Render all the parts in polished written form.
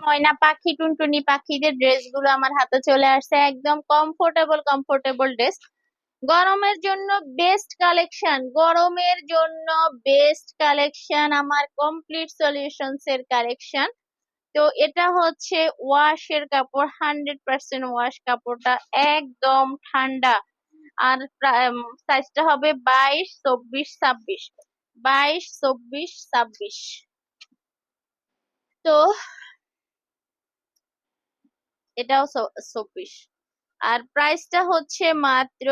ময়না পাখি টুনটুনি পাখিদের ড্রেস গুলো আমার হাতে চলে আসছে, একদম কমফোর্টেবল কমফোর্টেবল ড্রেস। গরমের জন্য বেস্ট কালেকশন, গরমের জন্য বেস্ট কালেকশন আমার কমপ্লিট সলিউশনস এর কালেকশন। তো এটা হচ্ছে ওয়াশের কাপড়, 100% ওয়াশ, কাপড়টা একদম ঠান্ডা। আর সাইজটা হবে 22, 24, 26, 22, 24, 26। তো এটাও 24। আর প্রাইসটা হচ্ছে মাত্র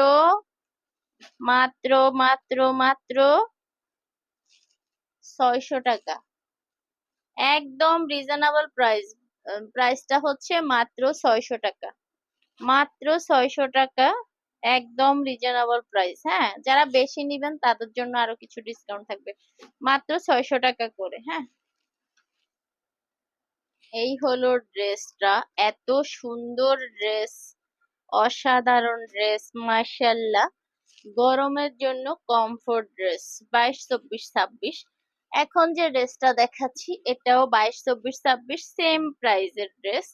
মাত্র মাত্র মাত্র 600 টাকা, একদম রিজনেবল প্রাইস। প্রাইসটা হচ্ছে মাত্র 600 টাকা, মাত্র 600 টাকা, একদম রিজনেবল প্রাইস। হ্যাঁ, যারা বেশি নিবেন তাদের জন্য আরো কিছু ডিসকাউন্ট থাকবে, মাত্র 600 টাকা করে। হ্যাঁ, এই হলো ড্রেসটা, এত সুন্দর ড্রেস, অসাধারণ ড্রেস, মাশাআল্লাহ। গরমের জন্য কমফোর্ট ড্রেস, 22, 24, 26। এখন যে ড্রেসটা দেখাচ্ছি এটাও 22, 24, 26, সেম প্রাইসের ড্রেস,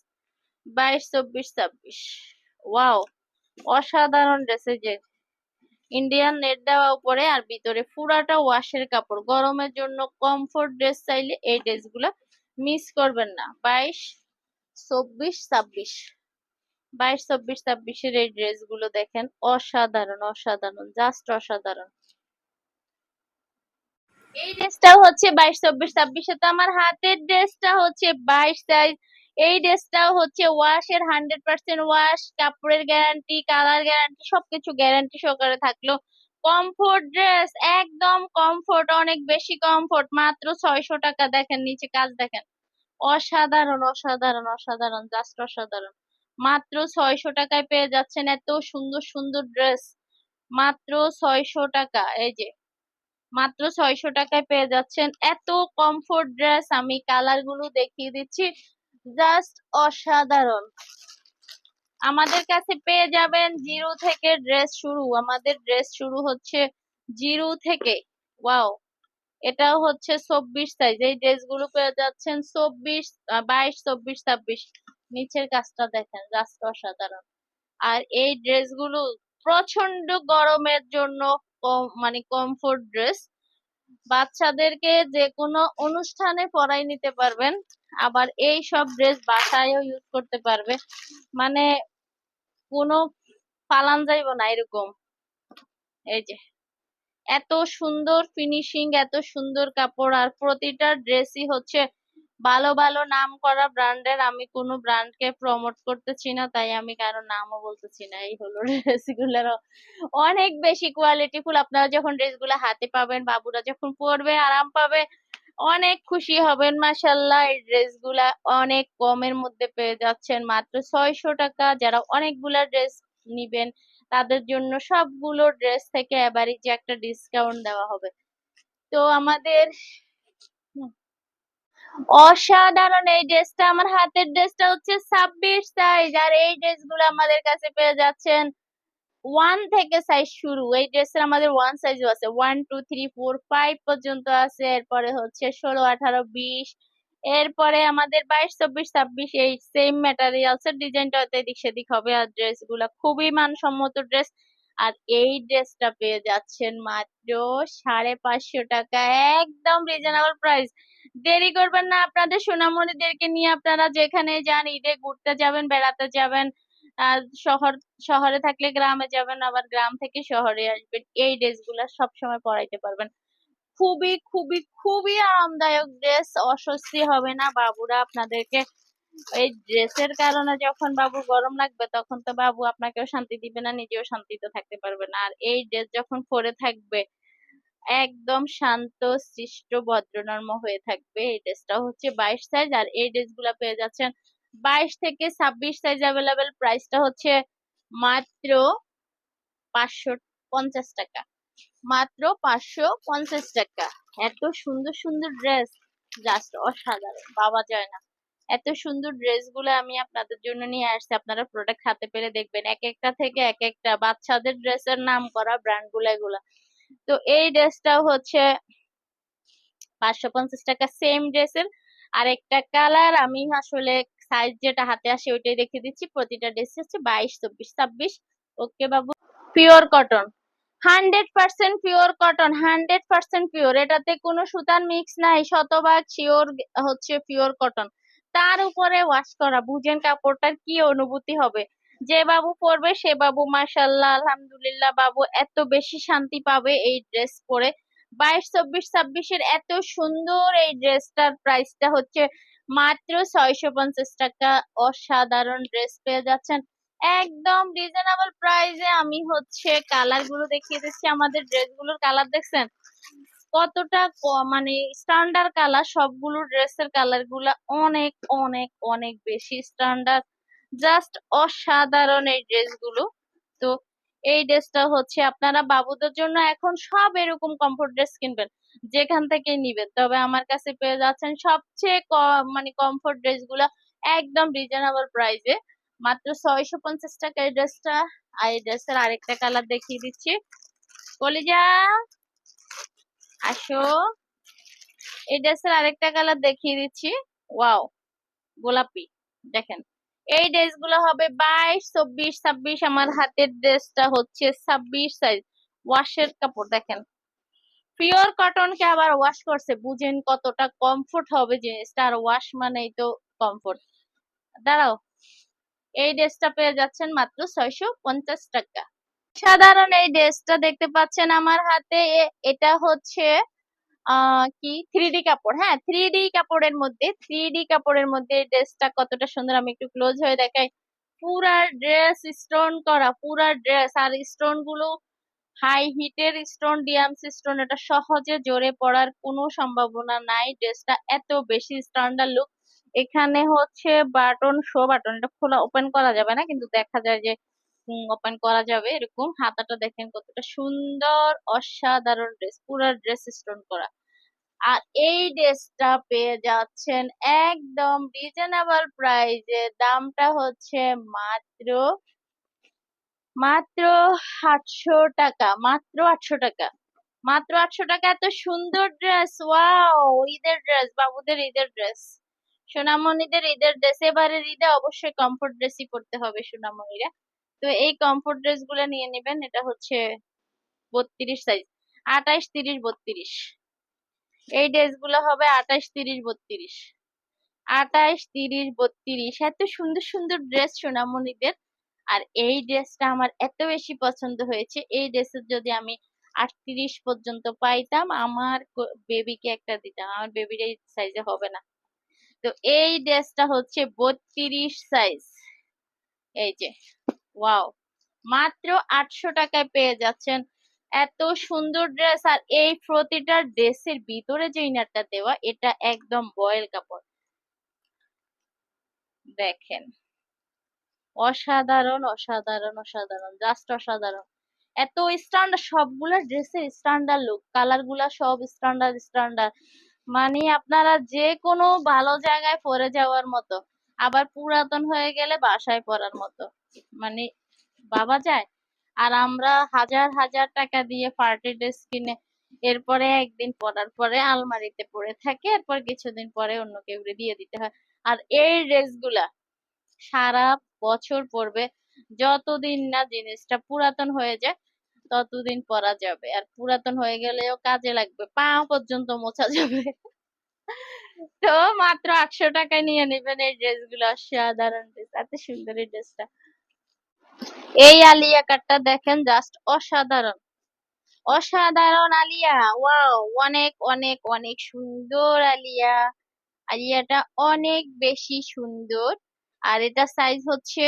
22, 24, 26। ওয়াও, অসাধারণ ড্রেসের যে ইন্ডিয়ান নেট দেওয়া উপরে আর ভিতরে পুরাটা ওয়াশের কাপড়। গরমের জন্য কমফোর্ট ড্রেস চাইলে এই ড্রেসগুলো মিস করবেন না। 22, 24, 26, 22, 24, 26-এর এই ড্রেসগুলো দেখেন, অসাধারণ অসাধারণ, জাস্ট অসাধারণ। এই ড্রেসটা হচ্ছে 22, 24, 26। তো আমার হাতের ড্রেসটা হচ্ছে 22 সাইজ। এই ড্রেসটাও হচ্ছে ওয়াশের, 100% ওয়াশ, কাপড়ের গ্যারান্টি, কালার গ্যারান্টি, সবকিছু গ্যারান্টি সহকারে থাকলো। কমফোর্ট ড্রেস, একদম কমফোর্ট, অনেক বেশি কমফোর্ট, মাত্র 600 টাকা। দেখেন নিচে কাজ দেখেন, অসাধারণ অসাধারণ অসাধারণ, জাস্ট অসাধারণ। মাত্র 600 টাকায় পেয়ে যাচ্ছেন এত সুন্দর সুন্দর ড্রেস, মাত্র 600 টাকা। এই যে মাত্র 600 টাকায় পেয়ে যাচ্ছেন এত কমফোর্ট ড্রেস। আমি কালার গুলো দেখিয়ে দিচ্ছি, জাস্ট অসাধারণ। আমাদের কাছে পেয়ে যাবেন জিরো থেকে ড্রেস শুরু, আমাদের ড্রেস শুরু হচ্ছে জিরো থেকে। ওয়াও, এটাও হচ্ছে 24 সাইজ। এই ড্রেসগুলো পেয়ে যাচ্ছেন 22, 22, 24, 26। নিচের কাজটা দেখেন, জাস্ট অসাধারণ। আর এই ড্রেসগুলো প্রচন্ড গরমের জন্য মানে কমফোর্ট ড্রেস, বাচ্চাদেরকে যে কোনো অনুষ্ঠানে পরাই নিতে পারবেন, আবার এই সব ড্রেস বাসায়ও ইউজ করতে পারবে, মানে কোনো পালান যাইব না এরকম। এই যে এত সুন্দর ফিনিশিং, এত সুন্দর কাপড়, আর প্রতিটা ড্রেসই হচ্ছে ভালো ভালো নাম করা ব্র্যান্ডের। আমি কোনো ব্র্যান্ডকে প্রমোট করতেছি না, তাই আমি কারো নামও বলতেছি না। এই হলো ড্রেসগুলোর অনেক বেশি কোয়ালিটিফুল। আপনারা যখন ড্রেসগুলো হাতে পাবেন, বাবুরা যখন পরবে আরাম পাবে, অনেক খুশি হবেন। মাশাল্লাহ, এই ড্রেসগুলা অনেক কমের মধ্যে পেয়ে যাচ্ছেন, মাত্র 600 টাকা। যারা অনেকগুলা ড্রেস নিবেন তাদের জন্য সবগুলো ড্রেস থেকে এবারই যে একটা ডিসকাউন্ট দেওয়া হবে। তো আমাদের অসাধারণ এই ড্রেসটা, আমার হাতের ড্রেসটা হচ্ছে 26 সাইজ। আর এই ড্রেসগুলো আমাদের কাছে পেয়ে যাচ্ছেন 1 থেকে সাইজ শুরু। এই ড্রেসের আমাদের 1 সাইজও আছে, 1, 2, 3, 4, 5 পর্যন্ত আছে। এরপরে হচ্ছে 16, 18, 20। এরপরে আমাদের 22, 24, 26 এই সেম ম্যাটেরিয়ালস এর ডিজাইনটা হয়তো এদিক সেদিক হবে। আর ড্রেস গুলা খুবই মানসম্মত ড্রেস। আর এই ড্রেসটা পেয়ে যাচ্ছেন মাত্র 550 টাকা, একদম রিজনেবল প্রাইস। দেরি করবেন না, আপনাদের সোনামণিদেরকে নিয়ে আপনারা যেখানে যান, ঈদে ঘুরতে যাবেন, বেড়াতে যাবেন, আর শহরে থাকলে গ্রামে যাবেন, আবার গ্রাম থেকে শহরে আসবেন, এই ড্রেস গুলা সবসময় পরাইতে পারবেন। খুবই খুবই খুবই আরামদায়ক ড্রেস, অস্বস্তি হবে না বাবুরা আপনাদেরকে। এই ড্রেসের কারণে যখন বাবু গরম লাগবে তখন তো বাবু আপনাকেও শান্তি দিবে না, নিজেও শান্তিতে থাকতে পারবে না। আর এই ড্রেস যখন পরে থাকবে একদম শান্ত শিষ্ট ভদ্রনর্ম হয়ে থাকবে। এই ড্রেসটা হচ্ছে 22 সাইজ। আর এই ড্রেস গুলা পেয়ে যাচ্ছেন 22 থেকে 26 সাইজ অ্যাভেলেবেল। প্রাইসটা হচ্ছে মাত্র 550 টাকা, মাত্র 550 টাকা। এত সুন্দর সুন্দর ড্রেস, জাস্ট অসাধারণ, ভাবা যায় না। এত সুন্দর ড্রেস গুলো আমি আপনাদের জন্য নিয়ে আসছি, আপনারা প্রোডাক্ট হাতে পেরে দেখবেন, এক একটা থেকে এক একটা বাচ্চাদের ড্রেসের নাম করা ব্র্যান্ড গুলা এগুলা। তো এই ড্রেসটাও হচ্ছে 550 টাকা, সেম ড্রেসের আরেকটা কালার আমি আসলে সাইজ যেটা হাতে আসে ওইটাই দেখিয়ে দিচ্ছি। প্রতিটা ড্রেস হচ্ছে 22, 24, 26। ওকে বাবু, pure cotton, 100% pure cotton, 100% pure. এটাতে কোনো সুতার মিক্স নাই, শতভাগ শিওর হচ্ছে পিওর কটন। তার উপরে ওয়াশ করা, বুঝেন কাপড়টার কি অনুভূতি হবে। যে বাবু পরবে সে বাবু মাশাল্লাহ আলহামদুলিল্লাহ বাবু এত বেশি শান্তি পাবে এই ড্রেস পরে। 22, 24, 26-এর এত সুন্দর এই ড্রেসটার প্রাইসটা হচ্ছে মাত্র 650 টাকা। অসাধারণ ড্রেস পেয়ে যাচ্ছেন একদম রিজনেবল প্রাইসে। আমি হচ্ছে কালার গুলো দেখিয়ে দিচ্ছি। আমাদের ড্রেস গুলোর কালার দেখছেন কতটা মানে স্ট্যান্ডার্ড কালার, সবগুলো ড্রেসের কালার গুলা অনেক অনেক অনেক বেশি স্ট্যান্ডার্ড, জাস্ট অসাধারণ এই ড্রেস গুলো। তো এই ড্রেসটা হচ্ছে আপনারা বাবুদের জন্য এখন সব এরকম কমফোর্ট ড্রেস কিনবেন যেখান থেকে নিবেন, তবে আমার কাছে পেয়ে যাচ্ছেন সবচেয়ে মানে কমফোর্ট ড্রেস গুলা একদম রিজনেবল প্রাইসে, মাত্র 650 টাকা এই ড্রেসটা। আর এই ড্রেসের আরেকটা কালার দেখিয়ে দিচ্ছি। কলিজা আসো, এই ড্রেসের আরেকটা কালার দেখিয়ে দিচ্ছি। ওয়াও, গোলাপি। দেখেন এই ড্রেস গুলো হবে 22, 24, 26। আমার হাতের ড্রেসটা হচ্ছে 26 সাইজ। ওয়াশের কাপড় দেখেন, পিওর কটন কে আবার ওয়াশ করছে, বুঝেন কতটা কমফোর্ট হবে জিনিসটা। আর ওয়াশ মানেই তো কমফোর্ট। দাঁড়াও, এই ড্রেসটা পেয়ে যাচ্ছেন মাত্র 650 টাকা। সাধারণ এই ড্রেসটা দেখতে পাচ্ছেন আমার হাতে, এটা হচ্ছে কি 3D কাপড়। হ্যাঁ, 3D কাপড়ের মধ্যে, 3D কাপড়ের মধ্যে ড্রেসটা কতটা সুন্দর আমি একটু ক্লোজ হয়ে দেখাই। পুরা ড্রেস স্টোন করা, পুরা ড্রেস। আর স্টোন গুলো হাই হিটের স্টোন, ডিয়ামস স্টোন, এটা সহজে জড়ে পড়ার কোনো সম্ভাবনা নাই। ড্রেসটা এত বেশি স্ট্যান্ডার্ড লুক। এখানে হচ্ছে বাটন, শো বাটন, এটা খোলা ওপেন করা যাবে না কিন্তু দেখা যায় যে ওপেন করা যাবে এরকম। হাতাটা দেখেন কতটা সুন্দর, অসাধারণ ড্রেস, পুরা ড্রেস স্টোন করা। আর এই ড্রেসটা পেয়ে যাচ্ছেন একদম রিজনেবল প্রাইসে। দামটা হচ্ছে মাত্র মাত্র 800 টাকা, মাত্র 800 টাকা, মাত্র 800 টাকা। এত সুন্দর ড্রেস, ওয়াও! ঈদের ড্রেস, বাবুদের ঈদের ড্রেস, সোনামণিদের ঈদের ড্রেস। এবারের ঈদে অবশ্যই কমফোর্ট ড্রেসই পরতে হবে সোনামণিরা। তো এই কমফোর্ট ড্রেস গুলো নিয়ে নেবেন। এটা হচ্ছে 32 সাইজ, 28, 30, 32। এই ড্রেস গুলো হবে 28, 30, 32, 28, 30, 32। এত সুন্দর সুন্দর ড্রেস সোনামণিদের। আর এই ড্রেসটা আমার এত বেশি পছন্দ হয়েছে, এই ড্রেসের যদি আমি 38 পর্যন্ত পাইতাম আমার বেবিকে একটা দিতাম, আমার বেবির এই সাইজে হবে না। তো এই ড্রেসটা হচ্ছে 32 সাইজ। এই যে, ওয়াও, মাত্র 800 টাকায় পেয়ে যাচ্ছেন এত সুন্দর ড্রেস। আর এই প্রতিটা ড্রেসের ভিতরে যে ইনারটা দেওয়া, এটা একদম বয়েল কাপড়। দেখেন, অসাধারণ অসাধারণ অসাধারণ, জাস্ট অসাধারণ। এত স্ট্যান্ডার্ড, সবগুলা ড্রেসের স্ট্যান্ডার্ড লুক, কালার গুলা সব স্ট্যান্ডার্ড স্ট্যান্ডার্ড। মানে আপনারা যে কোনো ভালো জায়গায় পরে যাওয়ার মতো, আবার পুরাতন হয়ে গেলে বাসায় পরার মতো, মানে ভাবা যায়। আর আমরা হাজার হাজার টাকা দিয়ে পার্টি ড্রেস কিনে এরপরে একদিন পরার পরে আলমারিতে পড়ে থাকে, এরপর কিছুদিন পরে অন্য কেউ দিয়ে দিতে হয়। আর এই ড্রেস গুলা সারা বছর পরবে, যতদিন না জিনিসটা পুরাতন হয়ে যায় ততদিন পরা যাবে। আর পুরাতন হয়ে গেলেও কাজে লাগবে, পা পর্যন্ত মোছা যাবে। তো মাত্র 800 টাকায় নিয়ে নেবেন এই ড্রেস গুলো, সাধারণ ড্রেস, এত সুন্দর এই ড্রেসটা। এই আলিয়া কাটটা দেখেন, জাস্ট অসাধারণ, অসাধারণ আলিয়া, ওয়াও! অনেক অনেক অনেক সুন্দর আলিয়া। আলিয়াটা অনেক বেশি সুন্দর। আর এটা সাইজ হচ্ছে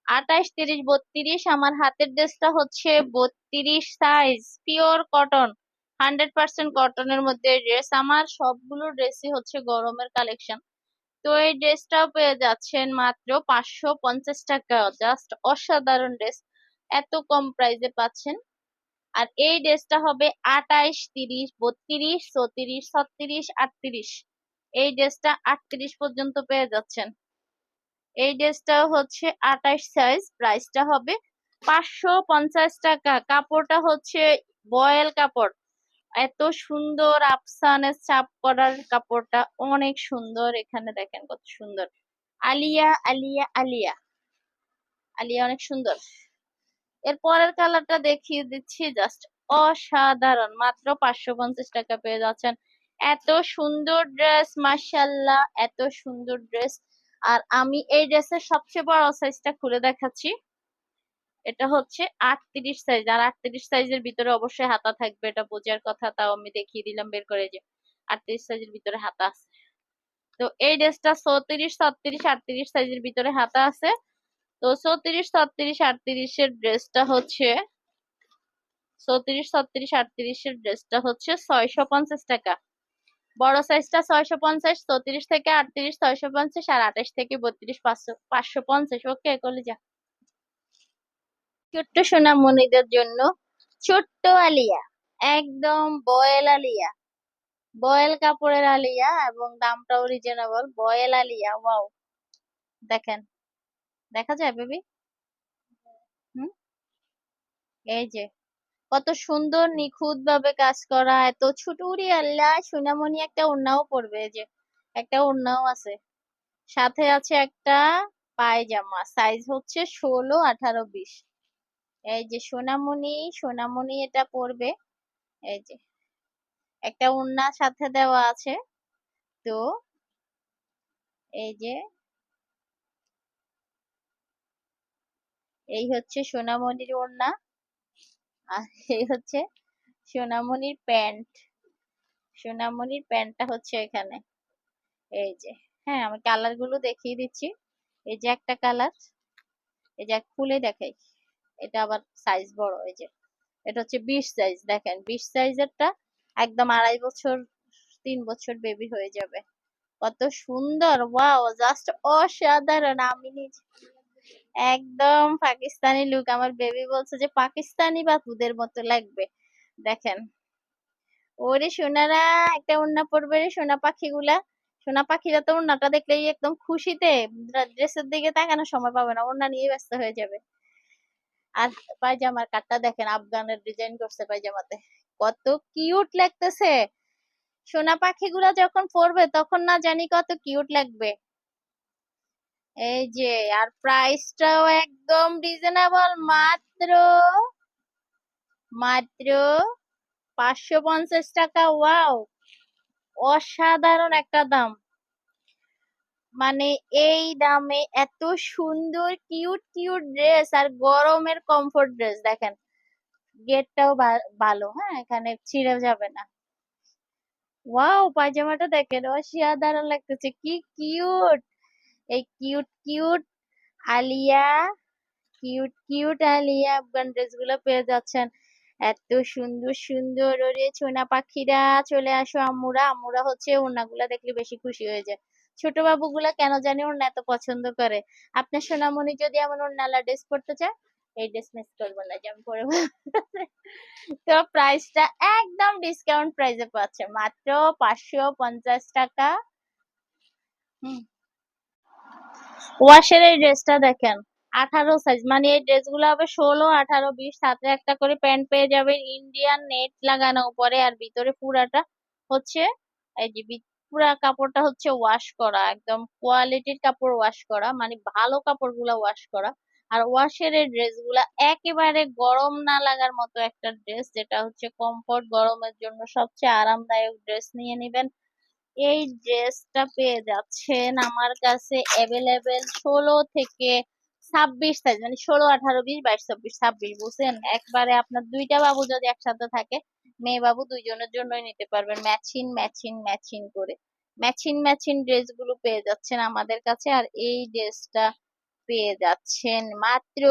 28, 30, 32। আমার হাতের ড্রেসটা হচ্ছে 32 সাইজ, পিওর কটন, 100% কটনের মধ্যে ড্রেস। আমার সবগুলো ড্রেসই হচ্ছে গরমের কালেকশন। তো এই ড্রেসটাও পেয়ে যাচ্ছেন মাত্র 550 টাকা, জাস্ট অসাধারণ ড্রেস, এত কম প্রাইসে পাচ্ছেন। আর এই ড্রেসটা হবে 28, 30, 32, 34, 36, 38। এই ড্রেসটা 38 পর্যন্ত পেয়ে যাচ্ছেন। এই ড্রেসটা হচ্ছে 28 সাইজ, প্রাইসটা হবে 550 টাকা। কাপড়টা হচ্ছে বয়েল কাপড়, এত সুন্দর আফসানের ছাপ করার কাপড়টা অনেক সুন্দর। এখানে দেখেন কত সুন্দর। আলিয়া আলিয়া আলিয়া আলিয়া অনেক সুন্দর। এর পরের কালারটা দেখিয়ে দিচ্ছি, জাস্ট অসাধারণ। মাত্র 550 টাকা পেয়ে যাচ্ছেন। এত সুন্দর ড্রেস, মাশাল্লাহ, এত সুন্দর ড্রেস। আর আমি এই ড্রেসের সবচেয়ে বড় সাইজটা খুলে দেখাচ্ছি। এটা হচ্ছে 38 সাইজ, আর 38 সাইজের ভিতরে অবশ্যই হাতা থাকবে, এটা বোঝার কথা। তাও আমি দেখিয়ে দিলাম বের করে যে 38 সাইজের ভিতরে হাতা আছে। তো এই ড্রেসটা 34, 36, 38 সাইজের ভিতরে হাতা আছে। তো 34, 36, 38 এর ড্রেসটা হচ্ছে 34, 36, 38 এর ড্রেসটা হচ্ছে 650 টাকা। বড় সাইজটা 650, 34 থেকে 38 650, আর 28 থেকে 32 550। ওকে কলিজা। ছোট্ট সোনামণিদের জন্য ছোট্ট আলিয়া, একদম বয়েল আলিয়া, বয়েল কাপড়ের আলিয়া, এবং দামটাও রিজনেবল। বয়েল আলিয়া, ওয়াও, দেখেন, দেখা যায় বেবি? হুম, এই যে কত সুন্দর নিখুঁত ভাবে কাজ করা। এত ছোট, উড়ি আল্লাহ, সোনামণি একটা ওড়নাও পরবে। এই যে একটা ওড়নাও আছে, সাথে আছে একটা পায়জামা। সাইজ হচ্ছে 16, 18, 20। এই যে সোনামণি, সোনামণি এটা পরবে। এই যে একটা ওড়না সাথে দেওয়া আছে। তো এই যে এই হচ্ছে সোনামণির ওড়না, আর এই হচ্ছে সোনামণির প্যান্ট। সোনামণির প্যান্টটা হচ্ছে এখানে। এই যে, হ্যাঁ, আমি কালার গুলো দেখিয়ে দিচ্ছি। এই যে একটা কালার, এই যে খুলে দেখাই, এটা আবার সাইজ বড়। এই যে এটা হচ্ছে 20 সাইজ, দেখেন 20 সাইজেরটা একদম 2.5 বছর 3 বছর বেবি হয়ে যাবে। কত সুন্দর, ওয়াও, জাস্ট অসাধারণ। আমি নিজে একদম পাকিস্তানি লুক। আমার বেবি বলছে যে পাকিস্তানি বাপুদের মতো লাগবে। দেখেন, ওরে সোনারা, একটা ওড়না পরবে রে সোনা পাখিগুলা। সোনা পাখিরা তো ওড়নাটা দেখলেই একদম খুশিতে ড্রেসের দিকে তাকানোর সময় পাবে না, ওড়না নিয়ে ব্যস্ত হয়ে যাবে। আর পায়জামার কাটটা দেখেন, আফগানের ডিজাইন করছে পায়জামাতে, কত কিউট লাগতেছে। সোনা পাখিগুলা যখন পরবে তখন না জানি কত কিউট লাগবে। এই যে, আর প্রাইসটাও একদম রিজনেবল, মাত্র মাত্র 550 টাকা। ওয়াও, অসাধারণ একটা দাম। মানে এই দামে এত সুন্দর কিউট কিউট ড্রেস, আর গরমের কমফোর্ট ড্রেস। দেখেন গেটটাও ভালো, হ্যাঁ, এখানে ছিঁড়ে যাবে না। ওয়াও, পায়জামাটা দেখেন, অসাধারণ লাগতেছে, কি কিউট। এই cute cute Alia, cute cute Alia Afghan dress গুলো পেয়ে যাচ্ছেন। এত সুন্দর সুন্দর। ওরে সোনা পাখিরা, চলে আসো আম্মুরা। আম্মুরা হচ্ছে ওড়নাগুলা দেখলে বেশি খুশি হয়ে যায়। ছোট বাবুগুলা কেন জানি ওড়না এত পছন্দ করে। আপনার সোনামণি যদি এমন ওড়নালা ড্রেস পরতে চায়, এই ড্রেস মিস করবো না যে আমি পরবো। তো প্রাইসটা একদম ডিসকাউন্ট প্রাইসে পাচ্ছে, মাত্র 550 টাকা। ওয়াশের এই ড্রেসটা দেখেন, 18 সাইজ, মানে এই ড্রেসগুলো হবে 16, 18, 20। সাথে একটা করে প্যান্ট পেয়ে যাবেন, ইন্ডিয়ান নেট লাগানো উপরে, আর ভিতরে পুরাটা হচ্ছে এই যে পুরা কাপড়টা হচ্ছে ওয়াশ করা, একদম কোয়ালিটির কাপড় ওয়াশ করা, মানে ভালো কাপড়গুলো ওয়াশ করা। আর ওয়াশের এই ড্রেসগুলা একেবারে গরম না লাগার মতো একটা ড্রেস, যেটা হচ্ছে কমফোর্ট, গরমের জন্য সবচেয়ে আরামদায়ক ড্রেস নিয়ে নিবেন। এই ড্রেসটা পেয়ে যাচ্ছেন আমার কাছে অ্যাভেলেবেল 16 থেকে 26 সাইজ, মানে 16, 18, 20, 22, 24, 26, বুঝছেন? একবারে আপনার দুইটা বাবু যদি একসাথে থাকে, মেয়ে বাবু দুইজনের জন্যই নিতে পারবেন, ম্যাচিং ম্যাচিং ম্যাচিং করে। ম্যাচিং ম্যাচিং ড্রেস গুলো পেয়ে যাচ্ছেন আমাদের কাছে। আর এই ড্রেসটা পেয়ে যাচ্ছেন মাত্র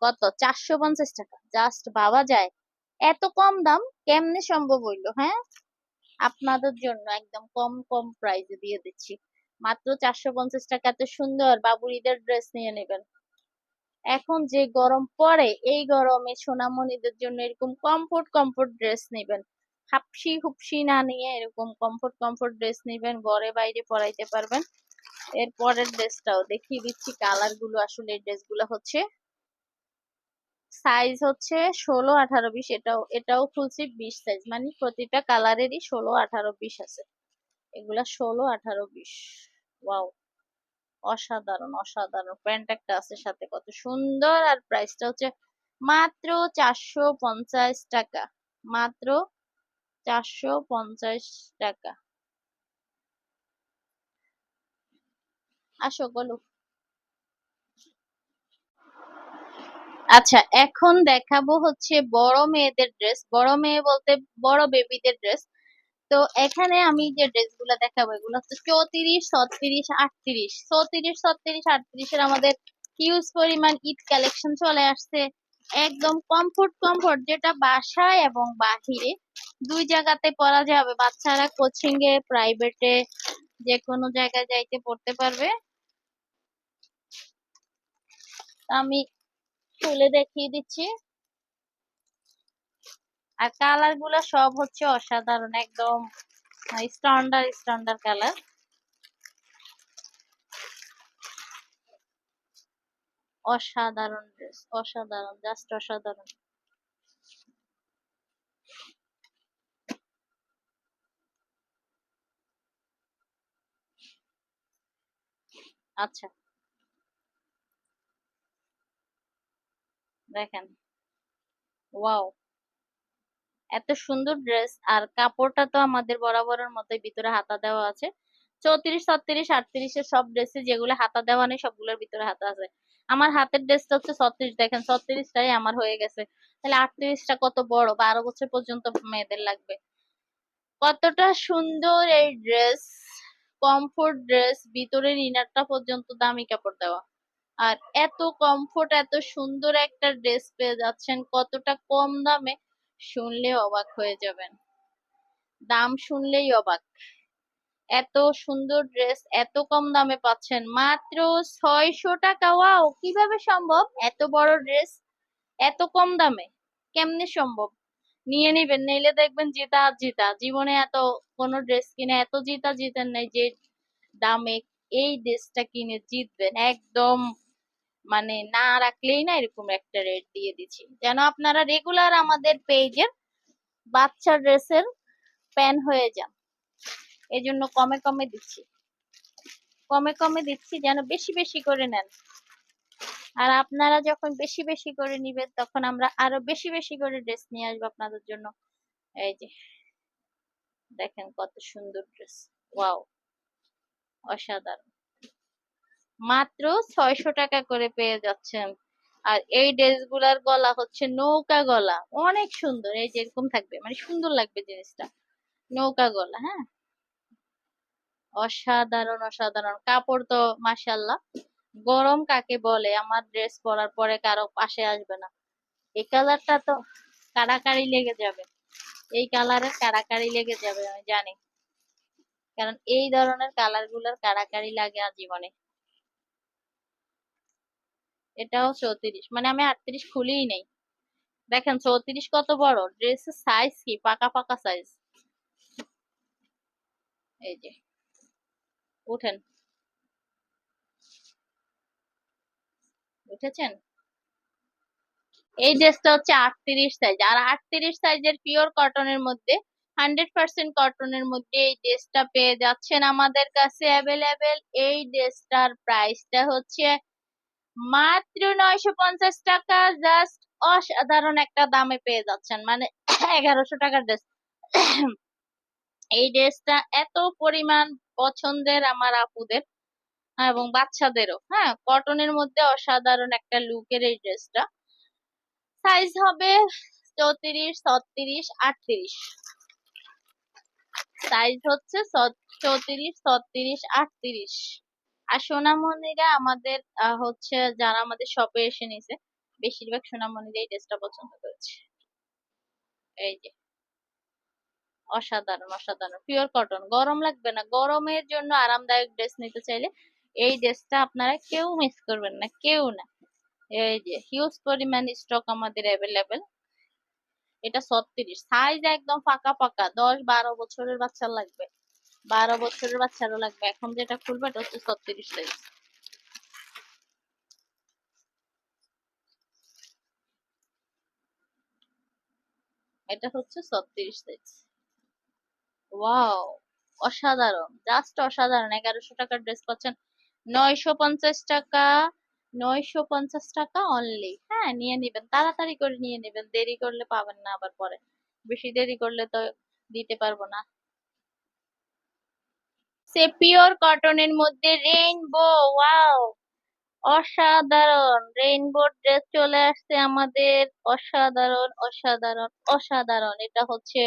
কত, 450 টাকা। জাস্ট ভাবা যায়, এত কম দাম কেমনে সম্ভব হইলো? হ্যাঁ, আপনাদের জন্য একদম কম কম প্রাইসে দিয়ে দিচ্ছি, মাত্র 450 টাকা। এত সুন্দর বাবুর ঈদের ড্রেস নিয়ে নেবেন। এখন যে গরম পড়ে, এই গরমে সোনামণিদের জন্য এরকম কমফোর্ট কমফোর্ট ড্রেস নেবেন। হাপসি হুপসি না নিয়ে এরকম কমফোর্ট কমফোর্ট ড্রেস নেবেন, ঘরে বাইরে পরাইতে পারবেন। এর পরের ড্রেসটাও দেখিয়ে দিচ্ছি, কালার গুলো আসলে এই ড্রেস গুলো হচ্ছে সাইজ হচ্ছে 16, 18, 20। এটাও ফুল স্লিভ 20 সাইজ, মানে প্রতিটা কালারেরই 16, 18, 20 আছে। এগুলা 16, 18, 20। ওয়াও, অসাধারণ অসাধারণ। প্যান্ট একটা আছে সাথে, কত সুন্দর। আর প্রাইসটা হচ্ছে মাত্র 450 টাকা। মাত্র 450 টাকা। আসো বলো। আচ্ছা, এখন দেখাবো হচ্ছে বড় মেয়েদের ড্রেস। বড় মেয়ে বলতে বড় বেবিদের ড্রেস। তো এখানে আমি যে ড্রেস গুলা দেখাবো এগুলো হচ্ছে 34, 36, 38। 34, 36, 38 আমাদের হিউজ পরিমাণ ঈদ কালেকশন চলে আসছে। একদম কমফোর্ট কমফোর্ট, যেটা বাসায় এবং বাহিরে দুই জায়গাতে পরা যাবে। বাচ্চারা কোচিং এ, প্রাইভেটে, যে কোনো জায়গায় যাইতে পড়তে পারবে। আমি খুলে দেখিয়ে দিচ্ছি। আর কালার গুলা সব হচ্ছে অসাধারণ, একদম স্ট্যান্ডার্ড স্ট্যান্ডার্ড কালার। অসাধারণ ড্রেস, অসাধারণ, জাস্ট অসাধারণ। আচ্ছা, দেখেন, ওয়াও, এত সুন্দর ড্রেস। আর কাপড়টা তো আমাদের বরাবরের মতোই, ভিতরে হাতা দেওয়া আছে। 34, 36, 38 সব ড্রেসে যেগুলো হাতা দেওয়া নেই সবগুলোর ভিতরে হাতা আছে। আমার হাতের ড্রেসটা হচ্ছে 36, দেখেন 36টাই আমার হয়ে গেছে। তাহলে 38টা কত বড়, 12 বছর পর্যন্ত মেয়েদের লাগবে। কতটা সুন্দর এই ড্রেস, কমফোর্ট ড্রেস, ভিতরের ইনারটা পর্যন্ত দামি কাপড় দেওয়া। আর এত কমফোর্ট, এত সুন্দর একটা ড্রেস পেয়ে যাচ্ছেন কতটা কম দামে, শুনলে অবাক হয়ে যাবেন। দাম শুনলেই অবাক। এত সুন্দর ড্রেস এত কম দামে পাচ্ছেন মাত্র 600 টাকা। ওয়াও, কিভাবে সম্ভব এত বড় ড্রেস এত কম দামে? কেমনে সম্ভব? নিয়ে নিবেন, নিলে দেখবেন জিতা আর জিতা। জীবনে এত কোনো ড্রেস কিনে এত জিতা জিতেন নাই যে দামে এই ড্রেসটা কিনে জিতবেন। একদম মানে না রাখলেই না, এরকম একটা রেট দিয়ে দিচ্ছি যেন আপনারা রেগুলার আমাদের পেজের বাচ্চা ড্রেসের ফ্যান হয়ে যান। এই জন্য কমে কমে দিচ্ছি, কমে কমে দিচ্ছি যেন বেশি বেশি করে নেন। আর আপনারা যখন বেশি বেশি করে নিবেন তখন আমরা আরো বেশি বেশি করে ড্রেস নিয়ে আসবো আপনাদের জন্য। এই যে দেখেন কত সুন্দর ড্রেস, ওয়াও, অসাধারণ। মাত্র 600 টাকা করে পেয়ে যাচ্ছেন। আর এই ড্রেস গুলার গলা হচ্ছে নৌকা গলা, অনেক সুন্দর। এই যে এরকম থাকবে, মানে সুন্দর লাগবে জিনিসটা, নৌকা গলা। হ্যাঁ, অসাধারণ অসাধারণ কাপড় তো মাশাআল্লাহ। গরম কাকে বলে, আমার ড্রেস পরার পরে কারো পাশে আসবে না। এই কালারটা তো কাড়াকাড়ি লেগে যাবে, এই কালারের কাড়াকাড়ি লেগে যাবে আমি জানি, কারণ এই ধরনের কালার গুলার কাড়াকাড়ি লাগে আজীবনে। এটাও 34, মানে আমি 38 খুলিই নাই। দেখেন 34 কত বড়, ড্রেসের সাইজ কি পাকা পাকা সাইজ। এই যে উঠেন, উঠেছেন। এই ড্রেসটা হচ্ছে 38 সাইজ। আর 38 সাইজের পিওর কটনের মধ্যে, 100% কটনের মধ্যে এই ড্রেসটা পেয়ে যাচ্ছেন আমাদের কাছে অ্যাভেলেবেল। এই ড্রেসটার প্রাইসটা হচ্ছে মাত্র 950 টাকা। জাস্ট অসাধারণ একটা দামে পেয়ে যাচ্ছেন, মানে 1100 টাকার ড্রেস। এই ড্রেসটা এত পরিমাণ পছন্দের আমার আপুদের এবং বাচ্চাদেরও। হ্যাঁ, কটনের মধ্যে অসাধারণ একটা লুকের এই ড্রেসটা। সাইজ হবে 34, 36, 38। সাইজ হচ্ছে 34, 36, 38। আর সোনামণিরা আমাদের হচ্ছে যারা আমাদের শপে এসে নিছে, বেশিরভাগ সোনামণিরা এই ড্রেসটা পছন্দ করেছে। এই যে অসাধারণ অসাধারণ পিওর কটন, গরম লাগবে না। গরমের জন্য আরামদায়ক ড্রেস নিতে চাইলে এই ড্রেসটা আপনারা কেউ মিস করবেন না, কেউ না। এই যে হিউজ পরিমাণ স্টক আমাদের অ্যাভেলেবেল। এটা 36 সাইজ, একদম ফাঁকা ফাঁকা। 10, 12 বছরের বাচ্চা লাগবে, 12 বছরের বাচ্চারও লাগবে। এখন যেটা খুলবে এটা হচ্ছে 36 সাইজ। এটা হচ্ছে 36 সাইজ। ওয়াও, অসাধারণ, জাস্ট অসাধারণ। 1100 টাকার ড্রেস পাচ্ছেন 950 টাকা। 950 টাকা অনলি। হ্যাঁ, নিয়ে নিবেন, তাড়াতাড়ি করে নিয়ে নিবেন, দেরি করলে পাবেন না আবার পরে। বেশি দেরি করলে তো দিতে পারবো না। সে পিওর কটনের মধ্যে রেইনবো, ওয়াও, অসাধারণ রেইনবো ড্রেস চলে আসছে আমাদের। অসাধারণ অসাধারণ অসাধারণ। এটা হচ্ছে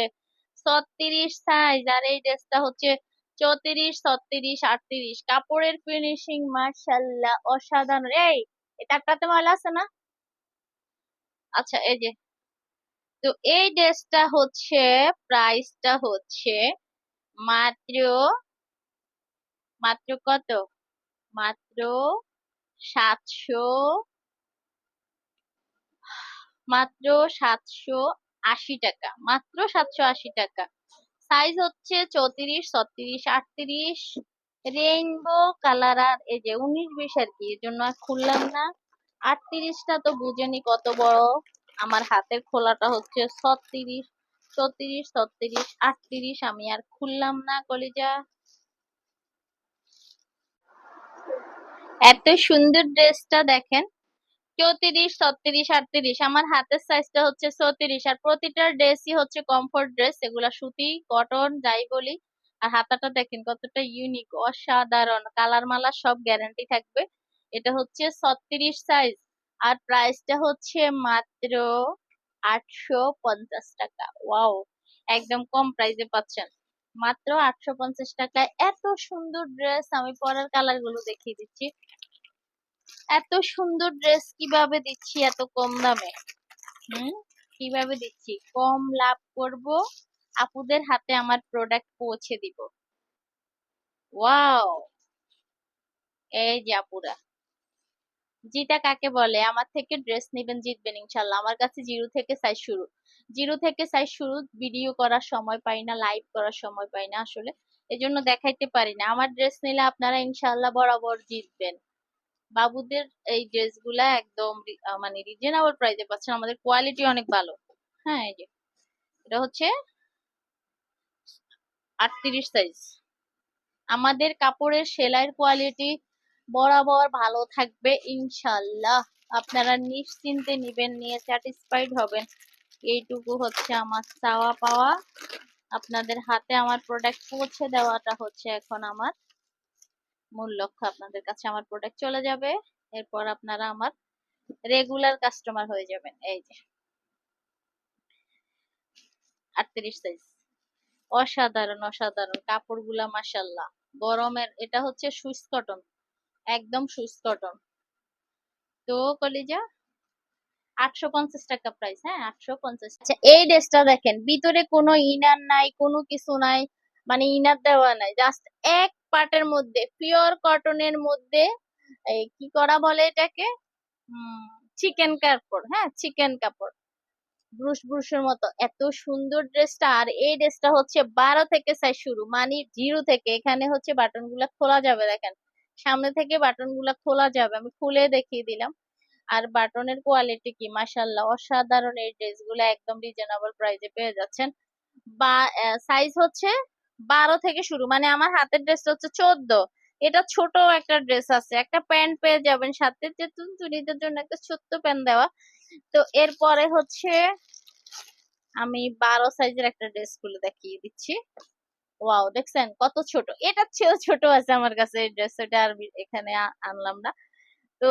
36 সাইজ, আর এই ড্রেসটা হচ্ছে 34, 36, 38। কাপড়ের ফিনিশিং মাশাআল্লাহ অসাধারণ। এই এটা একটাতে ময়লা আছে না? আচ্ছা, এই যে। তো এই ড্রেসটা হচ্ছে, প্রাইসটা হচ্ছে মাত্র, মাত্র কত, মাত্র 700, মাত্র 780 টাকা, মাত্র 780 টাকা। সাইজ হচ্ছে 34, 36, 38। Rainbow colour. আর এই যে 19, 20 আর কি, এর জন্য আর খুললাম না। 38টা তো বুঝেনি কত বড়। আমার হাতের খোলাটা হচ্ছে 36, 34, 36, 38। আমি আর খুললাম না কলিজা। এত সুন্দর ড্রেসটা দেখেন। 34, 36, 38। আমার হাতের সাইজটা হচ্ছে 36। আর প্রতিটা ড্রেসই হচ্ছে কমফোর্ট ড্রেস, এগুলা সুতি কটন যাই বলি। আর হাতাটা দেখেন কতটা ইউনিক, অসাধারণ। কালার মালা সব গ্যারান্টি থাকবে। এটা হচ্ছে 36 সাইজ। আর প্রাইসটা হচ্ছে মাত্র 850 টাকা। ওয়াও, একদম কম প্রাইসে পাচ্ছেন। মাত্র 850 টাকায় এত সুন্দর ড্রেস। আমি পরার কালার গুলো দেখিয়ে দিচ্ছি। এত সুন্দর ড্রেস কিভাবে দিচ্ছি এত কম দামে? হুম, কিভাবে দিচ্ছি? কম লাভ করব, আপুদের হাতে আমার প্রোডাক্ট পৌঁছে দিব। ওয়াও, এই যে আপুরা, জিতা কাকে বলে? আমার থেকে ড্রেস নিবেন, জিতবেন ইনশাল্লাহ। আমার কাছে জিরো থেকে সাইজ শুরু, জিরো থেকে সাইজ শুরু। ভিডিও করার সময় পাই না, লাইভ করার সময় পাই না আসলে, এজন্য দেখাইতে পারি না। আমার ড্রেস নিলে আপনারা ইনশাল্লাহ বরাবর জিতবেন। বাবুদের এই ড্রেস গুলা একদম মানে রিজনেবল প্রাইসে পাচ্ছেন, আমাদের কোয়ালিটি অনেক ভালো। হ্যাঁ, এই যে এটা হচ্ছে 38 সাইজ। আমাদের কাপড়ের সেলাইয়ের কোয়ালিটি বরাবর ভালো থাকবে ইনশাল্লাহ। আপনারা নিশ্চিন্তে নিবেন, নিয়ে স্যাটিসফাইড হবেন। এইটুকু হচ্ছে আমার চাওয়া পাওয়া। আপনাদের হাতে আমার প্রোডাক্ট পৌঁছে দেওয়াটা হচ্ছে এখন আমার মূল লক্ষ্য। আপনাদের কাছে আমার প্রোডাক্ট চলে যাবে, এরপর আপনারা আমার রেগুলার কাস্টমার হয়ে যাবেন। এই যে 38 সাইজ, অসাধারণ অসাধারণ কাপড়গুলা মাশাল্লাহ। গরমের, এটা হচ্ছে সুইস কটন, একদম সুইস কটন। তো কলিজা 850 টাকা প্রাইস। হ্যাঁ, 850। আচ্ছা, এই ড্রেসটা দেখেন, ভিতরে কোনো ইনার নাই, কোনো কিছু নাই, মানে ইনার দেওয়া নাই, জাস্ট এক পার্টের মধ্যে পিওর কটনের মধ্যে এই কি করা বলে এটাকে, চিকেন কাপড়। হ্যাঁ, চিকেন কাপড়, ব্রুশ ব্রুশের মতো। এত সুন্দর ড্রেসটা। আর এই ড্রেসটা হচ্ছে 12 থেকে সাইজ শুরু, মানে জিরো থেকে। এখানে হচ্ছে বাটন গুলা খোলা যাবে, দেখেন সামনে থেকে বাটন গুলা খোলা যাবে, আমি খুলে দেখিয়ে দিলাম। আর বাটনের কোয়ালিটি কি মাশাল্লাহ অসাধারণ। এই ড্রেস গুলো একদম রিজনেবল প্রাইসে পেয়ে যাচ্ছেন। বা সাইজ হচ্ছে 12 থেকে শুরু, মানে আমার হাতের ড্রেসটা হচ্ছে 14। এটা ছোট একটা ড্রেস আছে, একটা প্যান্ট পেয়ে যাবেন সাথে, যে চুড়িদের জন্য একটা ছোট্ট প্যান্ট দেওয়া। তো এরপরে হচ্ছে আমি 12 সাইজের একটা ড্রেস খুলে দেখিয়ে দিচ্ছি। ওয়াও, দেখছেন কত ছোট, এটার চেয়েও ছোট আছে আমার কাছে এই ড্রেস। এটা আর এখানে আনলাম না। তো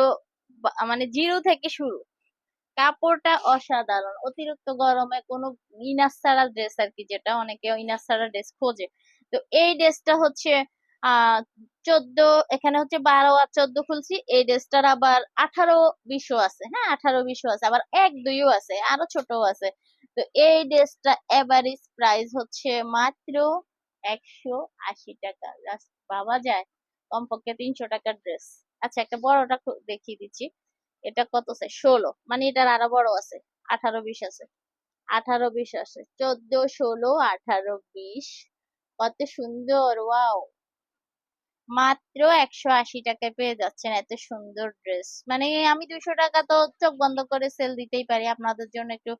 মানে জিরো থেকে শুরু। কাপড়টা অসাধারণ, অতিরিক্ত গরমে কোনো ইনার ছাড়া ড্রেস আর কি, যেটা অনেকে ইনার ছাড়া ড্রেস খোঁজে। তো এই ড্রেসটা হচ্ছে 14, এখানে হচ্ছে 12 আর 14 খুলছি। এই ড্রেসটার আবার 18, 20ও আছে। হ্যাঁ, 18, 20ও আছে, আবার 1, 2ও আছে, আরো ছোটও আছে। তো এই ড্রেসটা এভারেজ প্রাইস হচ্ছে মাত্র 180 টাকা। জাস্ট ভাবা যায়, কমপক্ষে 300 টাকার ড্রেস। আচ্ছা, একটা বড়টা দেখিয়ে দিচ্ছি। এটা কত সাইজ? 16, মানে এটার আরো বড় আছে, 18, 20 আছে, 18, 20 আছে, 14, 16, 18, 20। কত সুন্দর, ওয়াও। মাত্র 180 টাকায় পেয়ে যাচ্ছেন এত সুন্দর ড্রেস। মানে আমি 200 টাকা তো চোখ বন্ধ করে সেল দিতেই পারি আপনাদের জন্য। একটু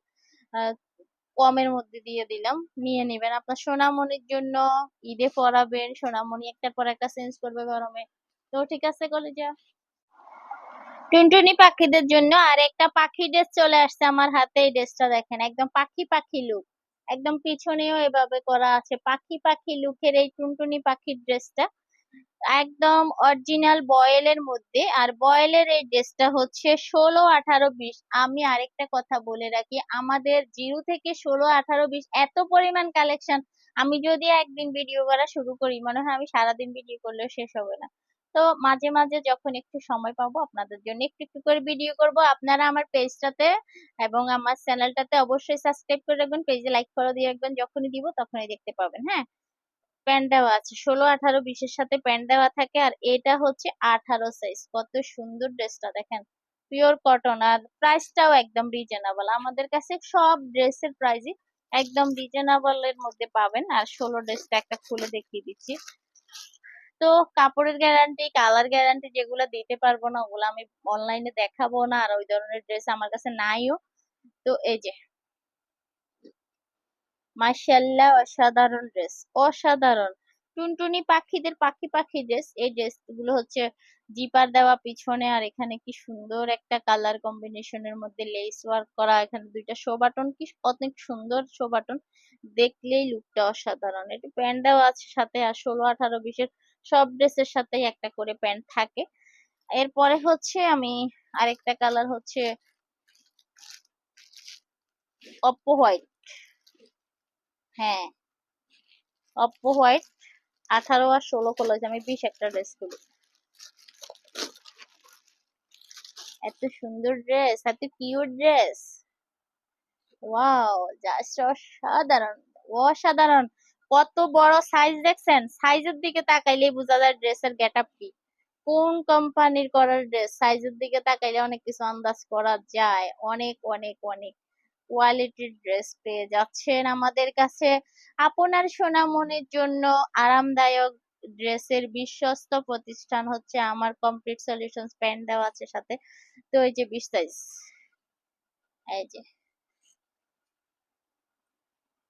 কমের মধ্যে দিয়ে দিলাম, নিয়ে নিবেন আপনার সোনামণির জন্য। ঈদে পরাবেন, সোনামণি একটার পর একটা চেঞ্জ করবে গরমে। তো ঠিক আছে কলিজা। টুনটুনি পাখিদের জন্য আর একটা পাখি ড্রেস চলে আসছে আমার হাতে। এই ড্রেসটা দেখেন, একদম পাখি পাখি লুক, একদম পিছনেও এভাবে করা আছে পাখি পাখি লুকের এই টুনটুনি পাখির ড্রেসটা, একদম অরিজিনাল বয়েলের মধ্যে। আর বয়েলের এই ড্রেসটা হচ্ছে 16, 18, 20। আমি আরেকটা কথা বলে রাখি, আমাদের 0 থেকে 16, 18, 20 এত পরিমাণ কালেকশন। আমি যদি একদিন ভিডিও করা শুরু করি, মনে হয় আমি সারাদিন ভিডিও করলেও শেষ হবে না। তো মাঝে মাঝে যখন একটু সময় পাবো আপনাদের জন্য একটু একটু করে ভিডিও করব। আপনারা আমার পেজটাতে এবং আমার চ্যানেলটাতে অবশ্যই সাবস্ক্রাইব করে রাখবেন, পেজে লাইক ফলো দিয়ে রাখবেন, যখনই দিব তখনই দেখতে পাবেন। হ্যাঁ, প্যান্ট দেওয়া আছে 16, 18, 20-এর সাথে প্যান্ট দেওয়া থাকে। আর এটা হচ্ছে 18 সাইজ। কত সুন্দর ড্রেসটা দেখেন, পিওর কটন। আর প্রাইসটাও একদম রিজনেবল, আমাদের কাছে সব ড্রেসের প্রাইসই একদম রিজনেবল এর মধ্যে পাবেন। আর 16 ড্রেসটা একটা খুলে দেখিয়ে দিচ্ছি। তো কাপড়ের গ্যারান্টি, কালার গ্যারান্টি যেগুলো দিতে পারবো না ওগুলো আমি অনলাইনে দেখাবো না, আর ওই ধরনের ড্রেস আমার কাছে নাইও। তো এই যে মাশাআল্লাহ, অসাধারণ ড্রেস, অসাধারণ টুনটুনি পাখিদের পাখি পাখি ড্রেস। এই ড্রেস গুলো হচ্ছে জিপার দেওয়া পিছনে, আর এখানে কি সুন্দর একটা কালার কম্বিনেশনের মধ্যে লেস ওয়ার্ক করা, এখানে দুইটা শো বাটন, কি অনেক সুন্দর শো বাটন, দেখলেই লুকটা অসাধারণ। একটু প্যান্ট দেওয়া আছে সাথে, আর 16, 18, 20-এর সব ড্রেসের সাথেই একটা করে প্যান্ট থাকে। এরপরে হচ্ছে আমি আরেকটা কালার হচ্ছে অপ্পো হোয়াইট। হ্যাঁ, অপ্পো হোয়াইট 18 আর 16 আমি 20 একটা ড্রেস করি। এত সুন্দর ড্রেস, এত কিউট ড্রেস, ওয়াও, জাস্ট অসাধারণ, অসাধারণ। কত বড় সাইজ দেখছেন, সাইজের দিকে তাকাইলেই বোঝা যায় ড্রেসের গেটআপ কি, কোন কোম্পানির করার ড্রেস। সাইজের দিকে তাকাইলে অনেক কিছু আন্দাজ করা যায়। অনেক অনেক অনেক কোয়ালিটির ড্রেস পেয়ে যাচ্ছেন আমাদের কাছে। আপনার সোনামনির জন্য আরামদায়ক ড্রেসের বিশ্বস্ত প্রতিষ্ঠান হচ্ছে আমার কমপ্লিট সলিউশনস। প্যান্ট দেওয়া আছে সাথে। তো এই যে 20 সাইজ, এই যে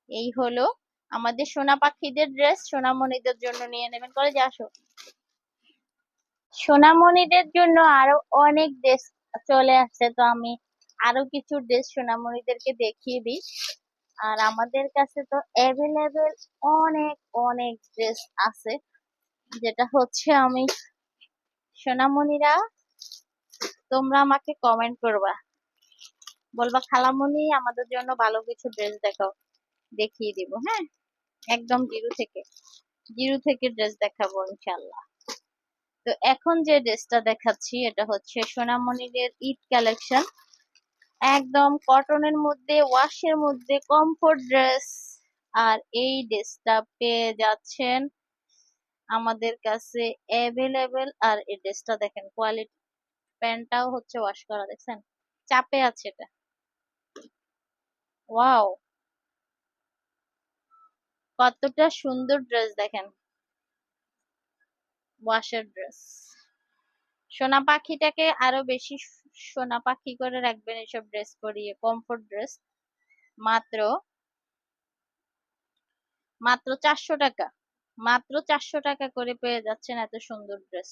এই হলো আমাদের সোনা পাখিদের ড্রেস। সোনামণিদের জন্য নিয়ে নেবেন করে যে আসো। সোনামণিদের জন্য আরো অনেক ড্রেস চলে আসছে, তো আমি আরো কিছু ড্রেস সোনামণিদেরকে দেখিয়ে দিই। আর আমাদের কাছে তো অ্যাভেলেবেল অনেক অনেক ড্রেস আছে, যেটা হচ্ছে আমি, সোনামণিরা তোমরা আমাকে কমেন্ট করবা, বলবা খালামণি আমাদের জন্য ভালো কিছু ড্রেস দেখাও, দেখিয়ে দিব। হ্যাঁ, একদম জিরো থেকে ড্রেস দেখাবো ইনশাল্লাহ। তো এখন যে ড্রেসটা দেখাচ্ছি এটা হচ্ছে সোনামণিদের ঈদ কালেকশন, একদম কটনের মধ্যে, ওয়াশের মধ্যে, কমফোর্ট ড্রেস। আর এই ড্রেসটা পেয়ে যাচ্ছেন আমাদের কাছে অ্যাভেলেবেল। আর এই ড্রেসটা দেখেন কোয়ালিটি, প্যান্টটাও হচ্ছে ওয়াশ করা, দেখছেন চাপে আছে এটা, ওয়াও, কতটা সুন্দর ড্রেস দেখেন, ওয়াশের ড্রেস। সোনা পাখিটাকে আরো বেশি সোনা পাখি করে রাখবেন এসব ড্রেস পরিয়ে। কমফোর্ট ড্রেস, মাত্র মাত্র 400 টাকা, মাত্র 400 টাকা করে পেয়ে যাচ্ছেন এত সুন্দর ড্রেস,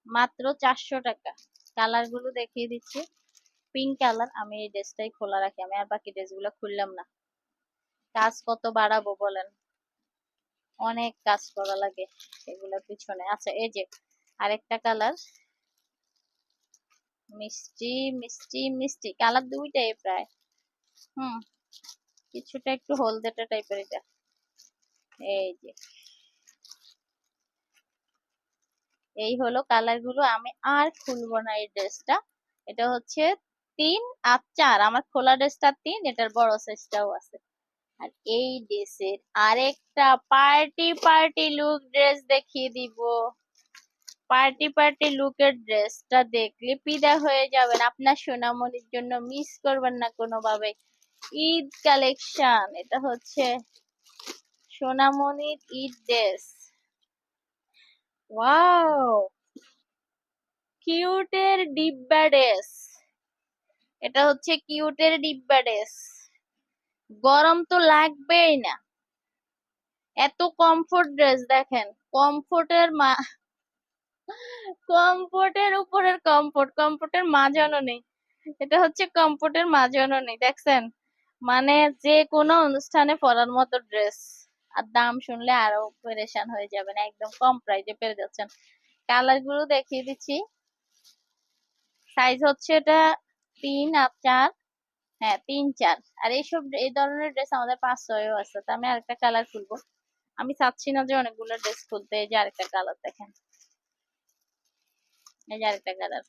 মাত্র 400 টাকা। কালার গুলো দেখিয়ে দিচ্ছি, পিঙ্ক কালার। আমি এই ড্রেসটাই খোলা রাখি, আমি আর বাকি ড্রেস গুলো খুললাম না, কাজ কত বাড়াবো বলেন, অনেক কাজ করা লাগে এগুলোর পিছনে। আচ্ছা, এই যে আরেকটা কালার, মিষ্টি মিষ্টি মিষ্টি কালার, দুইটাই প্রায়, হুম, কিছুটা একটু হলদেটা টাইপের এটা। এই যে এই হলো কালার গুলো, আমি আর খুলবো না এই ড্রেসটা। এটা হচ্ছে 3 আর 4, আমার খোলা ড্রেসটা 3, এটার বড় সাইজটাও আছে। আর এই ড্রেসের আরেকটা পার্টি পার্টি লুক ড্রেস দেখিয়ে দিব। পার্টি পার্টি লুকের ড্রেসটা দেখলে ফিদা হয়ে যাবেন, আপনার সোনামণির জন্য মিস করবেন না কোনোভাবে। ঈদ কালেকশন, এটা হচ্ছে সোনামণির ঈদ ড্রেস, ওয়াও, কিউটের ডিব্বা ড্রেস। এটা হচ্ছে কিউটের ডিব্বা ড্রেস, গরম তো লাগবেই না, এত কমফোর্ট ড্রেস দেখেন। কমফোর্টের কমফোর্টের উপরের কমফোর্ট, কমফোর্টের মাঝানো নেই। এটা হচ্ছে কমফোর্টের মাঝানো নেই, দেখছেন? মানে যে কোনো অনুষ্ঠানে পরার মতো ড্রেস। আর দাম শুনলে আরো পেরেশান হয়ে যাবেন, একদম কম প্রাইসে পেয়ে যাচ্ছেন। কালার গুলো দেখিয়ে দিচ্ছি। সাইজ হচ্ছে এটা 3 আর 4, হ্যাঁ 3-4। আর এইসব এই ধরনের ড্রেস আমাদের 5-6 আছে। তো আমি আরেকটা কালার খুলবো, আমি চাচ্ছি না যে অনেকগুলো ড্রেস খুলতে। এই যে আরেকটা কালার দেখেন, এই যে আরেকটা কালার।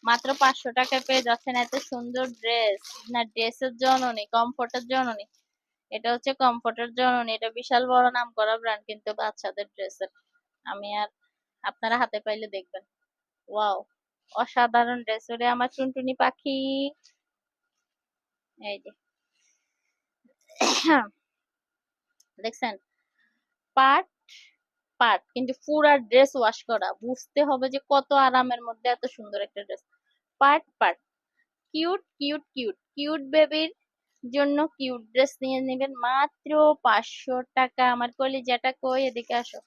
মাত্র 500 টাকায় পেয়ে যাচ্ছেন এত সুন্দর ড্রেস। না ড্রেসের জননী, কমফোর্টের জননী। এটা হচ্ছে কমফোর্টের জননী, এটা বিশাল বড় নাম করা ব্র্যান্ড কিন্তু বাচ্চাদের ড্রেসের। আমি আর আপনারা হাতে পাইলে দেখবেন। ওয়াও, অসাধারণ ড্রেস। ওরে আমার টুনটুনি পাখি। এই যে দেখছেন, পার্ট পার্ট কিন্তু পুরা ড্রেস ওয়াশ করা, বুঝতে হবে যে কত আরামের মধ্যে এত সুন্দর একটা dress. Part part cute cute cute cute বেবির জন্য কিউট ড্রেস নিয়ে নেবেন মাত্র 500 টাকা। আমার কলিজাটা কই, এদিকে আসো।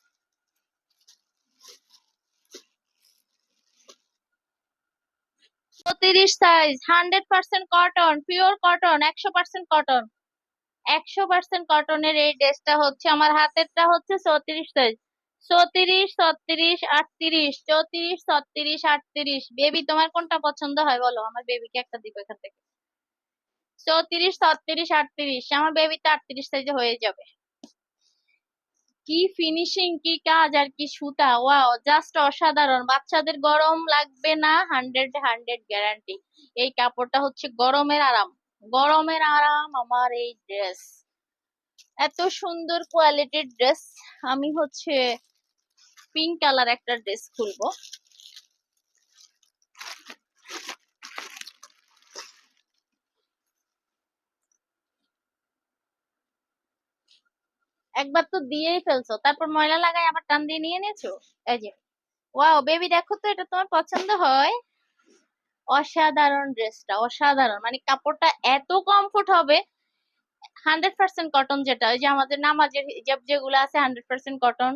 34 size, 100% cotton, pure cotton, 100% cotton. 100% কটনের এই ড্রেসটা হচ্ছে, আমার হাতেরটা হচ্ছে 34 সাইজ। 34, 36, 38, 34, 36, 38। বেবি তোমার কোনটা পছন্দ হয় বলো, আমার বেবিকে একটা দিব এখান থেকে। 34, 36, 38, আমার বেবি তো 38 সাইজে হয়ে যাবে। কি ফিনিশিং, কি কাজ, আর কি সুতা, ওয়াও জাস্ট অসাধারণ। বাচ্চাদের গরম লাগবে না, 100 গ্যারান্টি। এই কাপড়টা হচ্ছে গরমের আরাম, গরমের আরাম আমার এই ড্রেস। এত সুন্দর কোয়ালিটির ড্রেস। আমি হচ্ছে পিঙ্ক কালার একটা ড্রেস খুলবো। একবার তো দিয়েই ফেলছো, তারপর ময়লা লাগাই আবার টান দিয়ে নিয়ে নিয়েছো। এই যে ওয়াও বেবি, দেখো তো এটা তোমার পছন্দ হয়। অসাধারণ ড্রেসটা, অসাধারণ। মানে কাপড়টা এত কমফোর্ট হবে। 100% কটন, যেটা ওই যে আমাদের নামাজের হিজাব যেগুলো আছে 100% কটন,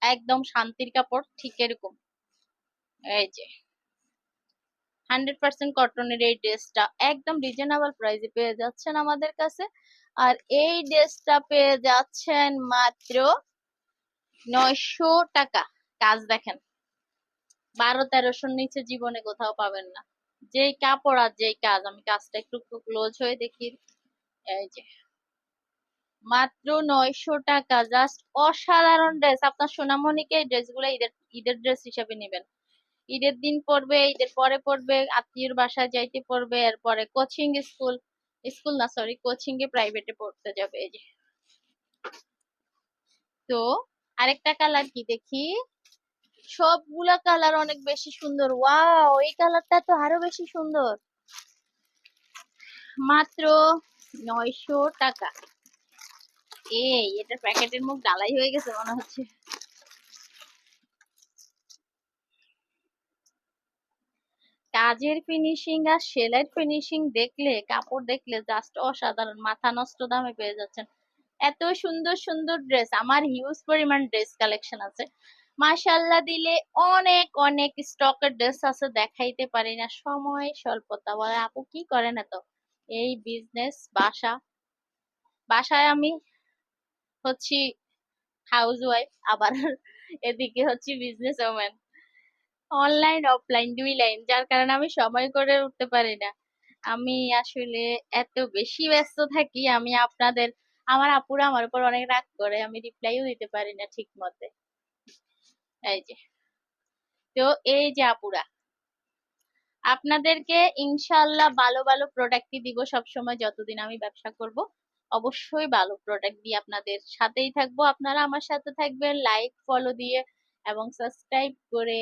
একদম শান্তির কাপড়, ঠিক এরকম। এই যে 100% কটনের এই ড্রেসটা একদম রিজনেবল প্রাইসে পেয়ে যাচ্ছেন আমাদের কাছে। আর এই ড্রেসটা পেয়ে যাচ্ছেন মাত্র 900 টাকা। কাজ দেখেন, 1200-1300 নিচে জীবনে কোথাও পাবেন না। যেই কাপড় আর যেই কাজ, আমি কাজটা একটু ক্লোজ হয়ে দেখি। এই যে মাত্র 900 টাকা, জাস্ট অসাধারণ ড্রেস। আপনার সোনামণিকে এই ড্রেসগুলো ঈদের ঈদের ড্রেস হিসেবে নেবেন। ঈদের দিন পরবে, ঈদের পরে পরবে, আত্মীয়র বাসায় যাইতে পরবে, এরপরে কোচিং স্কুল, স্কুল না সরি কোচিং এ প্রাইভেটে পড়তে যাবে। এই যে তো আরেকটা কালার কি দেখি। সবগুলা কালার অনেক বেশি সুন্দর। ওয়াও, এই কালারটা তো আরো বেশি সুন্দর। মাত্র 900 টাকা। এই এটা প্যাকেটের মুখ ডালাই হয়ে গেছে মনে হচ্ছে। কাজের ফিনিশিং আর সেলাইয়ের ফিনিশিং দেখলে, কাপড় দেখলে জাস্ট অসাধারণ, মাথা নষ্ট দামে পেয়ে যাচ্ছেন এত সুন্দর সুন্দর ড্রেস। আমার হিউজ পরিমাণ ড্রেস কালেকশন আছে, মাশাআল্লাহ দিলে অনেক অনেক স্টকের ড্রেস আছে, দেখাইতে পারি না, সময় স্বল্পতা। বলে আপু কি করেন এত? এই বিজনেস, বাসায় আমি হচ্ছি হাউস ওয়াইফ, আবার এদিকে হচ্ছে বিজনেস ওম্যান, অনলাইন অফলাইন দুই লাইন, যার কারণে আমি সময় করে উঠতে পারি না। আমি আসলে এত বেশি ব্যস্ত থাকি, আমি আপনাদের, আমার আপুরা আমার উপর অনেক রাগ করে, আমি রিপ্লাইও দিতে পারি না ঠিক মতে। এই যে তো এই যে আপুরা, আপনাদেরকে ইনশাল্লাহ ভালো ভালো প্রোডাক্টই দিব সব সময়, যতদিন আমি ব্যবসা করব। অবশ্যই ভালো প্রোডাক্ট দিয়ে আপনাদের সাথেই থাকবো। আপনারা আমার সাথে থাকবেন লাইক ফলো দিয়ে এবং সাবস্ক্রাইব করে।